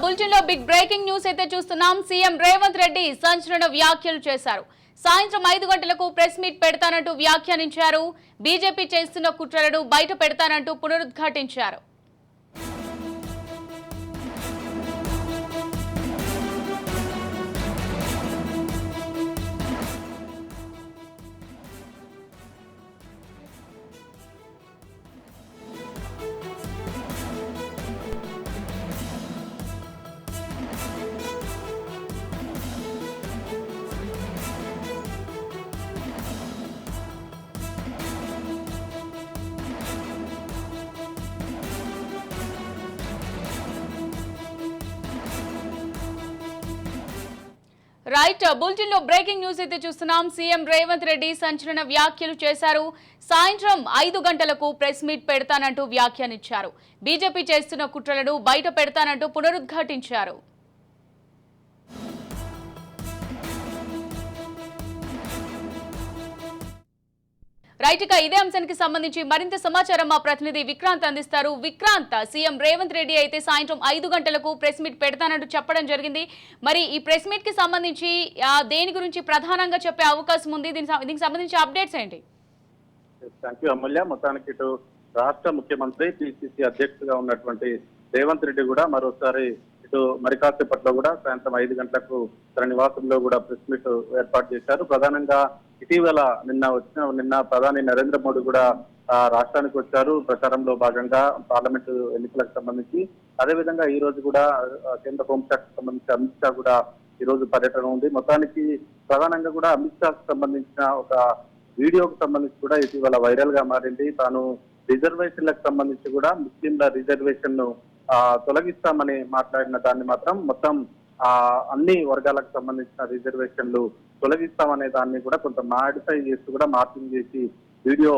Bulletin లో big breaking news అయితే చూస్తున్నాం. సీఎం రేవంత్ రెడ్డి సంచలన వ్యాఖ్యలు చేశారు. సాయంత్రం 5 గంటలకు ప్రెస్ మీట్ పెడతానంటూ వ్యాఖ్యానించారు. బీజేపీ చేస్తున్న కుట్రలను బయట పెడతానంటూ పునరుద్ఘాటించారు. రైట్, బులెటిన్ లో బ్రేకింగ్ న్యూస్ అయితే చూస్తున్నాం. సీఎం రేవంత్ రెడ్డి సంచలన వ్యాఖ్యలు చేశారు. సాయంత్రం 5 గంటలకు ప్రెస్ మీట్ పెడతానంటూ వ్యాఖ్యానించారు. బీజేపీ చేస్తున్న కుట్రలను బయట పెడతానంటూ పునరుద్ఘాటించారు. రైట్, ఇక ఇదే అంశానికి సంబంధించి మరింత సమాచారం మా ప్రతినిధి విక్రాంత్ అందిస్తారు. విక్రాంత్, సీఎం రేవంత్ రెడ్డి అయితే సాయంత్రం 5 గంటలకు ప్రెస్ మీట్ పెడతానంటూ చెప్పడం జరిగింది. మరి ఈ ప్రెస్ మీట్ కి సంబంధించి దేని గురించి ప్రధానంగా చెప్పే అవకాశం ఉంది? దీనికి సంబంధించి అప్డేట్స్ ఏంటి? థ్యాంక్ యూ అమూల్య. మొత్తానికి ఇటు రాష్ట్ర ముఖ్యమంత్రి పిసిసి అధ్యక్షుడిగా ఉన్నటువంటి రేవంత్ రెడ్డి కూడా మరోసారి ఇటు మరి కాసేపట్లో కూడా సాయంత్రం 5 గంటలకు తన నివాసంలో కూడా ప్రెస్ మీట్ ఏర్పాటు చేశారు. ప్రధానంగా ఇటీవల నిన్న ప్రధాని నరేంద్ర మోడీ కూడా రాష్ట్రానికి వచ్చారు ప్రచారంలో భాగంగా పార్లమెంటు ఎన్నికలకు సంబంధించి. అదేవిధంగా ఈ రోజు కూడా కేంద్ర హోంశాఖకు సంబంధించి అమిత్ షా కూడా ఈ రోజు పర్యటన ఉంది. మొత్తానికి ప్రధానంగా కూడా అమిత్ షాకు సంబంధించిన ఒక వీడియోకు సంబంధించి కూడా ఇటీవల వైరల్ గా మారింది. తాను రిజర్వేషన్లకు సంబంధించి కూడా ముస్లింల రిజర్వేషన్ ను తొలగిస్తామని మాట్లాడిన దాన్ని మాత్రం మొత్తం అన్ని వర్గాలకు సంబంధించిన రిజర్వేషన్లు తొలగిస్తామనే దాన్ని కూడా కొంత మాడిఫై చేస్తూ కూడా మార్పింగ్ చేసి వీడియో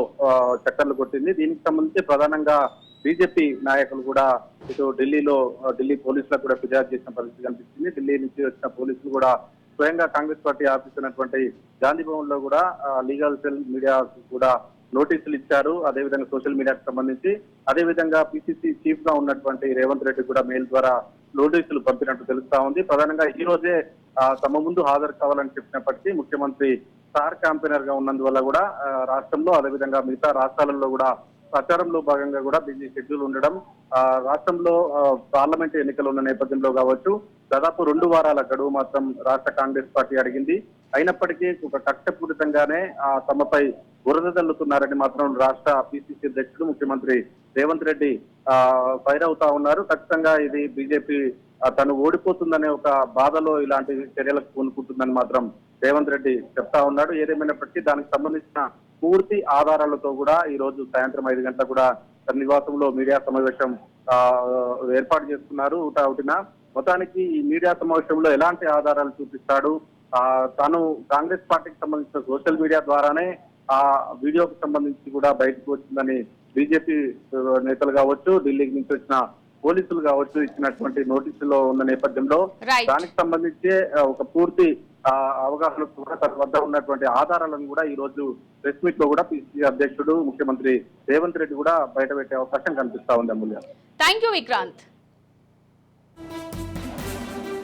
చక్కర్లు కొట్టింది. దీనికి సంబంధించి ప్రధానంగా బీజేపీ నాయకులు కూడా ఇటు ఢిల్లీ పోలీసులకు కూడా ఫిర్యాదు చేసిన పరిస్థితి కనిపిస్తుంది. ఢిల్లీ నుంచి వచ్చిన పోలీసులు కూడా స్వయంగా కాంగ్రెస్ పార్టీ ఆఫీస్ ఉన్నటువంటి గాంధీ భవన్ లో కూడా లీగల్ సెల్ మీడియా కూడా నోటీసులు ఇచ్చారు. అదేవిధంగా సోషల్ మీడియాకు సంబంధించి అదేవిధంగా పిసిసి చీఫ్ గా ఉన్నటువంటి రేవంత్ రెడ్డి కూడా మెయిల్ ద్వారా నోటీసులు పంపినట్టు తెలుస్తా ఉంది. ప్రధానంగా ఈ రోజే తమ ముందు హాజరు కావాలని చెప్పినప్పటికీ ముఖ్యమంత్రి స్టార్ క్యాంపెయినర్ గా ఉన్నందువల్ల కూడా రాష్ట్రంలో అదేవిధంగా మిగతా రాష్ట్రాలలో కూడా ప్రచారంలో భాగంగా కూడా బిజీ షెడ్యూల్ ఉండడం, రాష్ట్రంలో పార్లమెంట్ ఎన్నికలు ఉన్న నేపథ్యంలో కావచ్చు దాదాపు 2 వారాల గడువు మాత్రం రాష్ట్ర కాంగ్రెస్ పార్టీ అడిగింది. అయినప్పటికీ ఒక కక్షపూరితంగానే తమపై బురద తల్లుతున్నారని మాత్రం రాష్ట్ర పిసిసి అధ్యక్షుడు ముఖ్యమంత్రి రేవంత్ రెడ్డి ఫైర్ అవుతా ఉన్నారు. ఖచ్చితంగా ఇది బీజేపీ తను ఓడిపోతుందనే ఒక బాధలో ఇలాంటి చర్యలకు పూనుకుంటుందని మాత్రం రేవంత్ రెడ్డి చెప్తా ఉన్నాడు. ఏదేమైనప్పటికీ దానికి సంబంధించిన పూర్తి ఆధారాలతో కూడా ఈ రోజు సాయంత్రం 5 గంటలకు కూడా తన నివాసంలో మీడియా సమావేశం ఏర్పాటు చేసుకున్నారు. ఒకటిన మొత్తానికి ఈ మీడియా సమావేశంలో ఎలాంటి ఆధారాలు చూపిస్తాడు, తాను కాంగ్రెస్ పార్టీకి సంబంధించిన సోషల్ మీడియా ద్వారానే ఆ వీడియోకి సంబంధించి కూడా బయటకు వచ్చిందని బీజేపీ నేతలు కావచ్చు ఢిల్లీ నుంచి వచ్చిన పోలీసులు కావచ్చు ఇచ్చినటువంటి నోటీసులో ఉన్న నేపథ్యంలో దానికి సంబంధించి ఒక పూర్తి అవగాహన కూడా తన వద్ద ఉన్నటువంటి ఆధారాలను కూడా ఈ రోజు ప్రెస్ మీట్ లో కూడా పిసిసి అధ్యక్షుడు ముఖ్యమంత్రి రేవంత్ రెడ్డి కూడా బయట పెట్టే అవకాశం కనిపిస్తా ఉంది. అమూల్య, థ్యాంక్ యూ విక్రాంత్.